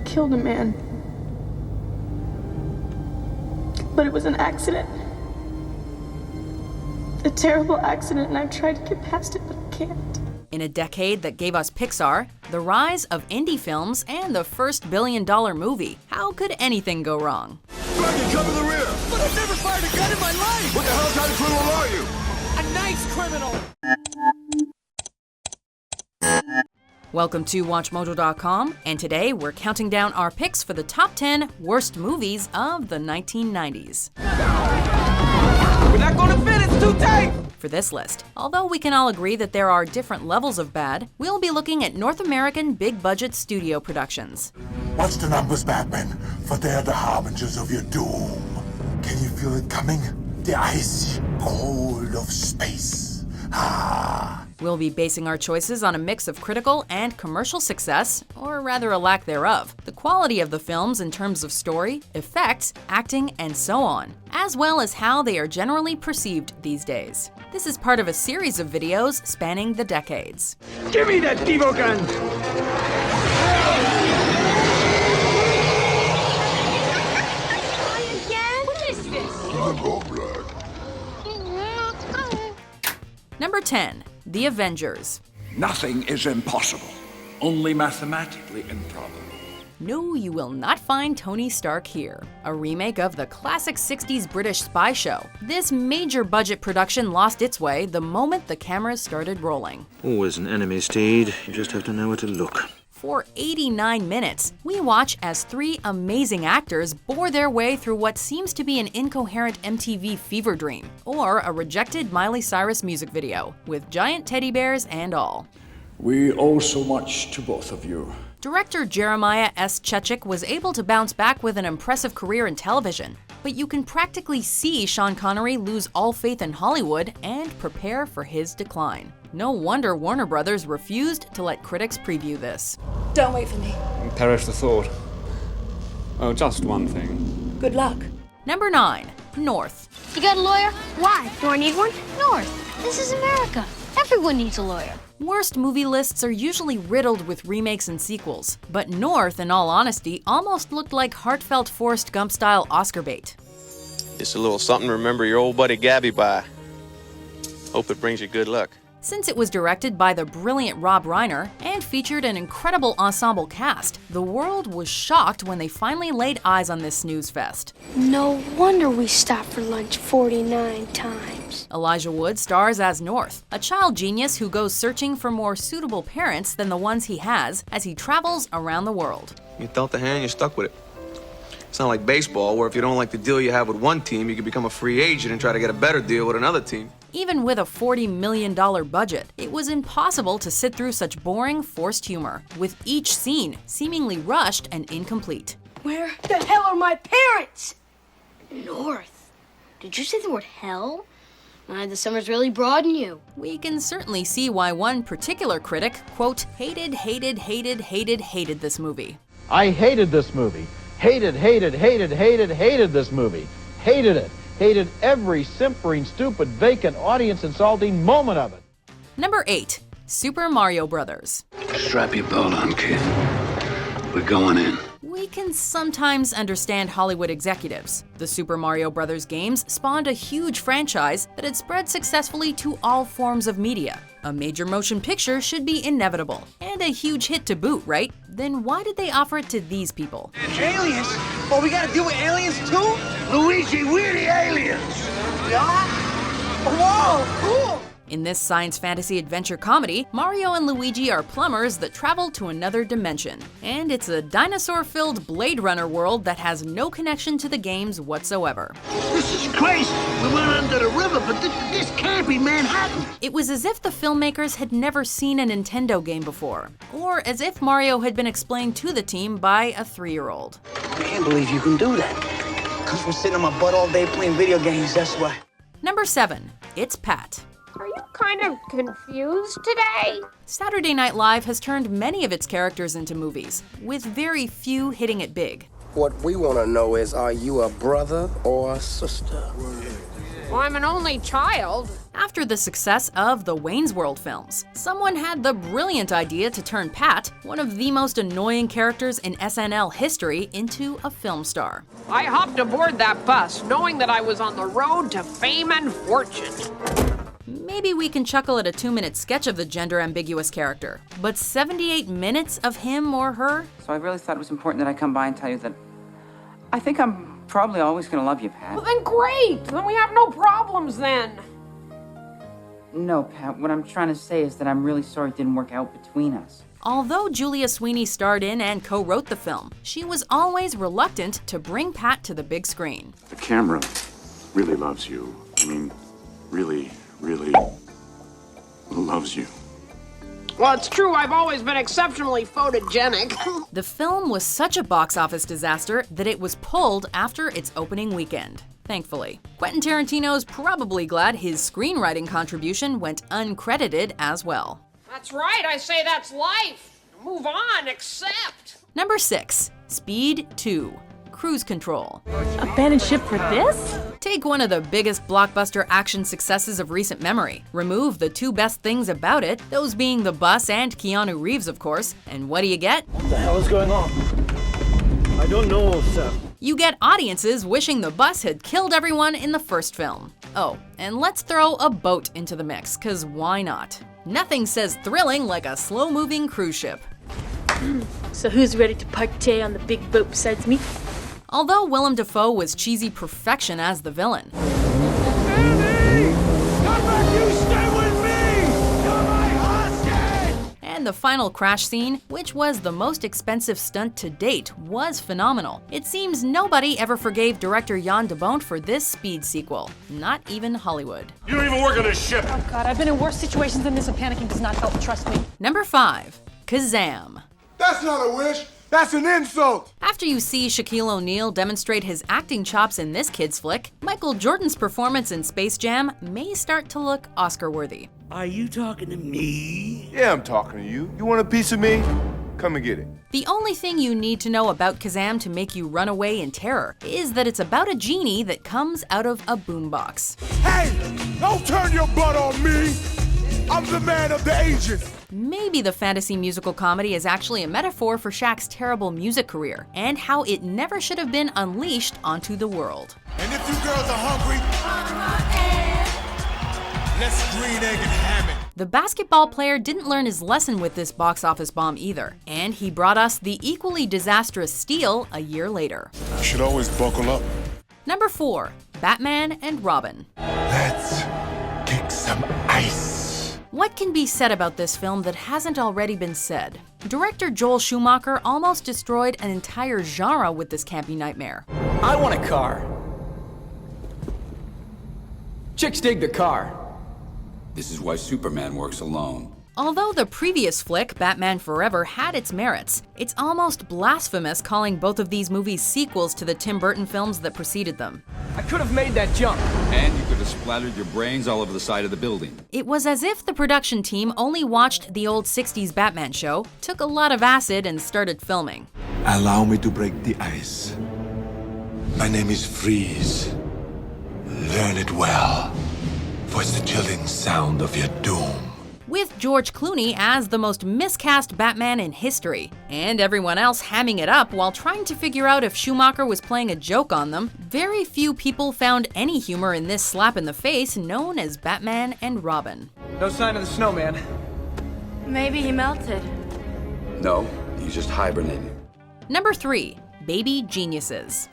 killed a man. But it was an accident. A terrible accident, and I've tried to get past it, but I can't. In a decade that gave us Pixar, the rise of indie films, and the first billion-dollar movie, how could anything go wrong? Dragon, cover the rear! But I've never fired a gun in my life! What the hell kind of criminal are you? A nice criminal! Welcome to WatchMojo.com, and today we're counting down our picks for the top 10 worst movies of the 1990s. We're not gonna fit, it's too tight! For this list, although we can all agree that there are different levels of bad, we'll be looking at North American big-budget studio productions. Watch the numbers, Batman, for they're the harbingers of your doom. Can you feel it coming? The icy cold of space. We'll be basing our choices on a mix of critical and commercial success, or rather a lack thereof, the quality of the films in terms of story, effects, acting, and so on, as well as how they are generally perceived these days. This is part of a series of videos spanning the decades. Give me that Devo gun! What is this? Number 10. The Avengers. Nothing is impossible, only mathematically improbable. No, you will not find Tony Stark here. A remake of the classic 60s British spy show. This major budget production lost its way the moment the cameras started rolling. Always an enemy, Steed. You just have to know where to look. For 89 minutes, we watch as three amazing actors bore their way through what seems to be an incoherent MTV fever dream, or a rejected Miley Cyrus music video, with giant teddy bears and all. We owe so much to both of you. Director Jeremiah S. Chechik was able to bounce back with an impressive career in television, but you can practically see Sean Connery lose all faith in Hollywood and prepare for his decline. No wonder Warner Brothers refused to let critics preview this. Don't wait for me. Perish the thought. Oh, just one thing. Good luck. Number 9. North. You got a lawyer? Why? Do I need one? North. This is America. Everyone needs a lawyer. Worst movie lists are usually riddled with remakes and sequels, but North, in all honesty, almost looked like heartfelt Forrest Gump-style Oscar bait. Just a little something to remember your old buddy Gabby by. Hope it brings you good luck. Since it was directed by the brilliant Rob Reiner and featured an incredible ensemble cast, the world was shocked when they finally laid eyes on this snooze fest. No wonder we stopped for lunch 49 times. Elijah Wood stars as North, a child genius who goes searching for more suitable parents than the ones he has as he travels around the world. You dealt the hand, you're stuck with it. It's not like baseball, where if you don't like the deal you have with one team, you can become a free agent and try to get a better deal with another team. Even with a $40 million budget, it was impossible to sit through such boring, forced humor, with each scene seemingly rushed and incomplete. Where the hell are my parents? North. Did you say the word hell? The summer's really broadened you. We can certainly see why one particular critic, quote, hated this movie. I hated this movie. Hated this movie. Hated it. Hated every simpering, stupid, vacant, audience-insulting moment of it. Number 8. Super Mario Brothers. Strap your belt on, kid. We're going in. We can sometimes understand Hollywood executives. The Super Mario Brothers games spawned a huge franchise that had spread successfully to all forms of media. A major motion picture should be inevitable, and a huge hit to boot, right? Then why did they offer it to these people? Aliens? Oh, we gotta deal with aliens too? Luigi, we're the aliens! Yeah? Whoa, cool! In this science fantasy adventure comedy, Mario and Luigi are plumbers that travel to another dimension. And it's a dinosaur-filled Blade Runner world that has no connection to the games whatsoever. This is crazy! We went under the river, but this can't be Manhattan! It was as if the filmmakers had never seen a Nintendo game before, or as if Mario had been explained to the team by a 3-year-old. I can't believe you can do that. Comes from sitting on my butt all day playing video games, that's why. Number 7. It's Pat. Are you kind of confused today? Saturday Night Live has turned many of its characters into movies, with very few hitting it big. What we want to know is, are you a brother or a sister? Well, I'm an only child. After the success of the Wayne's World films, someone had the brilliant idea to turn Pat, one of the most annoying characters in SNL history, into a film star. I hopped aboard that bus knowing that I was on the road to fame and fortune. Maybe we can chuckle at a 2-minute sketch of the gender-ambiguous character, but 78 minutes of him or her? So I really thought it was important that I come by and tell you that I think I'm probably always going to love you, Pat. Well, then great! Then we have no problems then. No, Pat, what I'm trying to say is that I'm really sorry it didn't work out between us. Although Julia Sweeney starred in and co-wrote the film, she was always reluctant to bring Pat to the big screen. The camera really loves you. I mean, really loves you. Well, it's true, I've always been exceptionally photogenic. The film was such a box office disaster that it was pulled after its opening weekend. Thankfully. Quentin Tarantino's probably glad his screenwriting contribution went uncredited as well. That's right, I say that's life. Move on, accept. Number 6. Speed 2. Cruise Control. Abandoned ship for this? Take one of the biggest blockbuster action successes of recent memory. Remove the 2 best things about it, those being the bus and Keanu Reeves, of course, and what do you get? What the hell is going on? I don't know, sir. You get audiences wishing the bus had killed everyone in the first film. Oh, and let's throw a boat into the mix, 'cause why not? Nothing says thrilling like a slow-moving cruise ship. So who's ready to partay on the big boat besides me? Although Willem Dafoe was cheesy perfection as the villain. Annie! Come back, you stay with me! You're my hostage! And the final crash scene, which was the most expensive stunt to date, was phenomenal. It seems nobody ever forgave director Jan de Bont for this Speed sequel. Not even Hollywood. You don't even work on this ship! Oh God, I've been in worse situations than this and panicking does not help, trust me. Number 5. Kazaam. That's not a wish! That's an insult! After you see Shaquille O'Neal demonstrate his acting chops in this kid's flick, Michael Jordan's performance in Space Jam may start to look Oscar-worthy. Are you talking to me? Yeah, I'm talking to you. You want a piece of me? Come and get it. The only thing you need to know about Kazaam to make you run away in terror is that it's about a genie that comes out of a boombox. Hey! Don't turn your butt on me! I'm the man of the ages! Maybe the fantasy musical comedy is actually a metaphor for Shaq's terrible music career, and how it never should have been unleashed onto the world. And if you girls are hungry, let's green egg and ham it. The basketball player didn't learn his lesson with this box office bomb either, and he brought us the equally disastrous Steel a year later. You should always buckle up. Number 4. Batman and Robin. Let's kick some ice. What can be said about this film that hasn't already been said? Director Joel Schumacher almost destroyed an entire genre with this campy nightmare. I want a car. Chicks dig the car. This is why Superman works alone. Although the previous flick, Batman Forever, had its merits, it's almost blasphemous calling both of these movies sequels to the Tim Burton films that preceded them. I could have made that jump. And you could have splattered your brains all over the side of the building. It was as if the production team only watched the old 60s Batman show, took a lot of acid, and started filming. Allow me to break the ice. My name is Freeze. Learn it well, for it's the chilling sound of your doom. With George Clooney as the most miscast Batman in history, and everyone else hamming it up while trying to figure out if Schumacher was playing a joke on them, very few people found any humor in this slap in the face known as Batman and Robin. No sign of the snowman. Maybe he melted. No, he's just hibernating. Number 3. Baby Geniuses.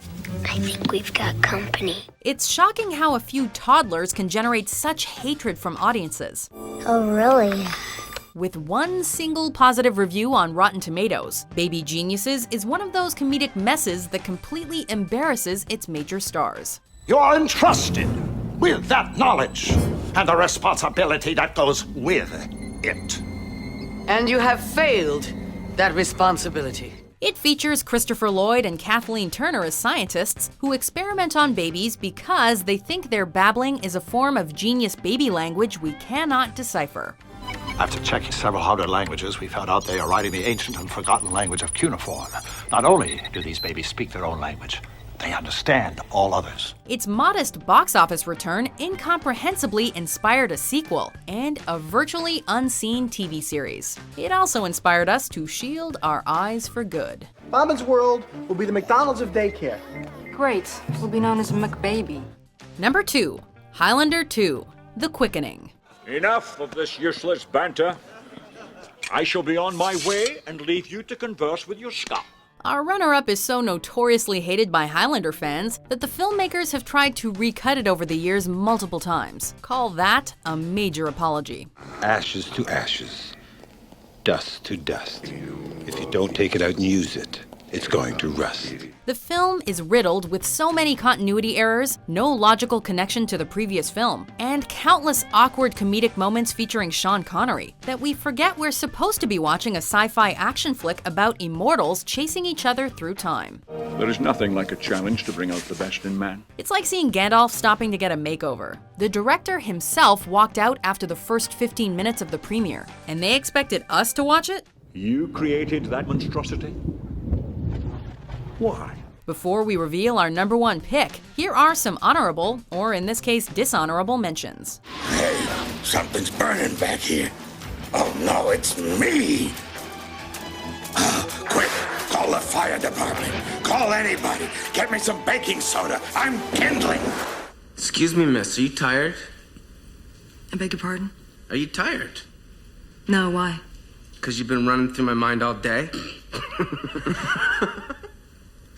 I think we've got company. It's shocking how a few toddlers can generate such hatred from audiences. Oh, really? With one single positive review on Rotten Tomatoes, Baby Geniuses is one of those comedic messes that completely embarrasses its major stars. You are entrusted with that knowledge and the responsibility that goes with it. And you have failed that responsibility. It features Christopher Lloyd and Kathleen Turner as scientists who experiment on babies because they think their babbling is a form of genius baby language we cannot decipher. After checking several hundred languages, we found out they are writing the ancient and forgotten language of cuneiform. Not only do these babies speak their own language, they understand all others. Its modest box office return incomprehensibly inspired a sequel and a virtually unseen TV series. It also inspired us to shield our eyes for good. Bobbin's World will be the McDonald's of daycare. Great. We'll be known as McBaby. Number 2. Highlander 2. The Quickening. Enough of this useless banter. I shall be on my way and leave you to converse with your scum. Our runner-up is so notoriously hated by Highlander fans that the filmmakers have tried to recut it over the years multiple times. Call that a major apology. Ashes to ashes, dust to dust. If you don't take it out and use it, it's going to rust. The film is riddled with so many continuity errors, no logical connection to the previous film, and countless awkward comedic moments featuring Sean Connery that we forget we're supposed to be watching a sci-fi action flick about immortals chasing each other through time. There is nothing like a challenge to bring out the best in man. It's like seeing Gandalf stopping to get a makeover. The director himself walked out after the first 15 minutes of the premiere, and they expected us to watch it? You created that monstrosity? Why? Before we reveal our number 1 pick, here are some honorable, or in this case, dishonorable mentions. Hey, something's burning back here. Oh no, it's me! Quick, call the fire department. Call anybody. Get me some baking soda. I'm kindling. Excuse me, miss, are you tired? I beg your pardon? Are you tired? No, why? Because you've been running through my mind all day?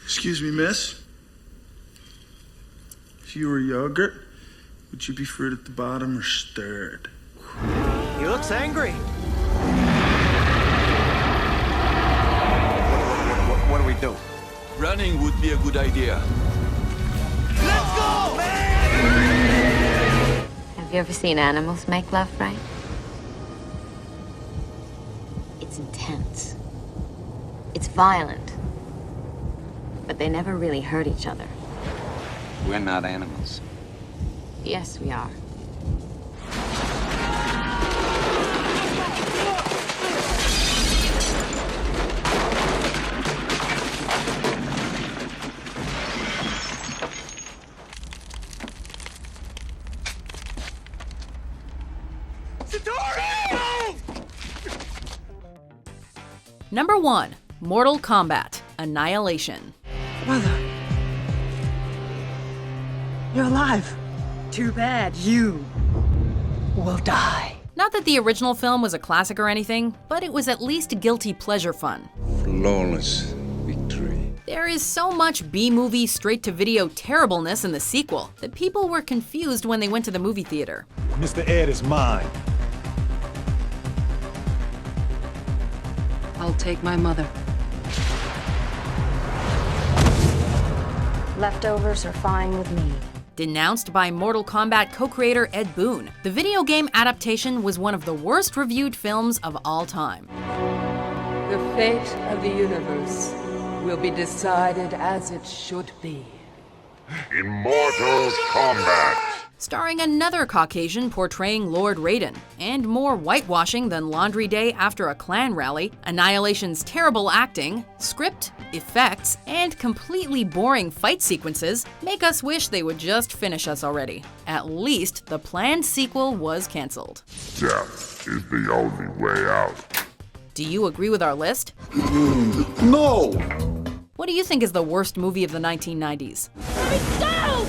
Excuse me, miss. If you were yogurt, would you be fruit at the bottom or stirred? He looks angry. What do we do? Running would be a good idea. Let's go, man! Have you ever seen animals make love, right? It's intense. It's violent. But they never really hurt each other. We're not animals. Yes, we are. Number 1. Mortal Kombat: Annihilation. Brother. You're alive. Too bad you will die. Not that the original film was a classic or anything, but it was at least guilty pleasure fun. Flawless victory. There is so much B-movie straight-to-video terribleness in the sequel that people were confused when they went to the movie theater. Mr. Ed is mine. I'll take my mother. Leftovers are fine with me. Denounced by Mortal Kombat co-creator Ed Boon, the video game adaptation was one of the worst reviewed films of all time. The fate of the universe will be decided as it should be. In Mortal Kombat. Starring another Caucasian portraying Lord Raiden, and more whitewashing than Laundry Day after a Klan rally, Annihilation's terrible acting, script, effects, and completely boring fight sequences make us wish they would just finish us already. At least the planned sequel was cancelled. Death is the only way out. Do you agree with our list? No! What do you think is the worst movie of the 1990s?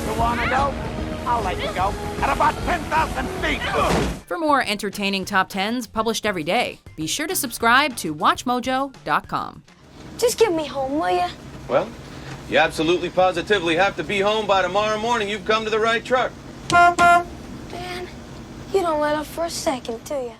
You wanna go? I'll let you go. At about 10,000 feet. For more entertaining top 10s published every day, be sure to subscribe to WatchMojo.com. Just get me home, will ya? Well, you absolutely positively have to be home by tomorrow morning. You've come to the right truck. Man, you don't let up for a second, do ya?